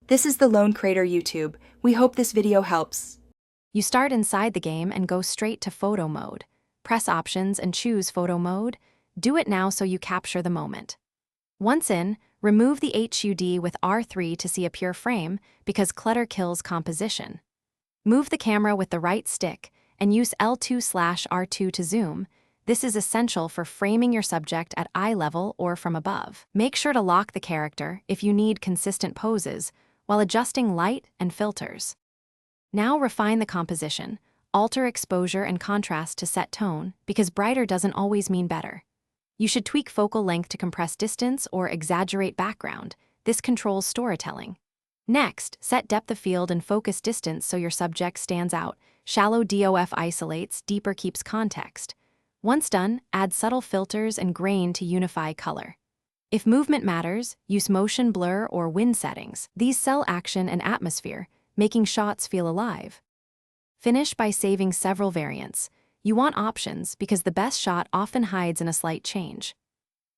This is the Lone Crater YouTube. We hope this video helps. You start inside the game and go straight to photo mode. Press options and choose photo mode. Do it now so you capture the moment. Once in, remove the HUD with R3 to see a pure frame because clutter kills composition. Move the camera with the right stick and use L2/R2 to zoom. This is essential for framing your subject at eye level or from above. Make sure to lock the character if you need consistent poses while adjusting light and filters. Now refine the composition. Alter exposure and contrast to set tone because brighter doesn't always mean better. You should tweak focal length to compress distance or exaggerate background. This controls storytelling. Next, set depth of field and focus distance so your subject stands out. Shallow DOF isolates, deeper keeps context. Once done, add subtle filters and grain to unify color. If movement matters, use motion blur or wind settings. These sell action and atmosphere, making shots feel alive. Finish by saving several variants. You want options because the best shot often hides in a slight change.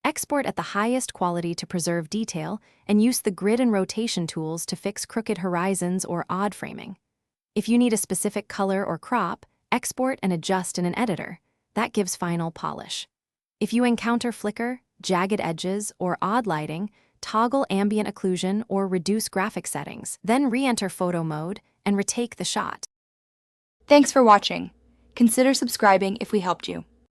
Export at the highest quality to preserve detail and use the grid and rotation tools to fix crooked horizons or odd framing. If you need a specific color or crop, export and adjust in an editor. That gives final polish. If you encounter flicker, jagged edges, or odd lighting, toggle ambient occlusion or reduce graphic settings, then re-enter photo mode and retake the shot. Thanks for watching. Consider subscribing if we helped you.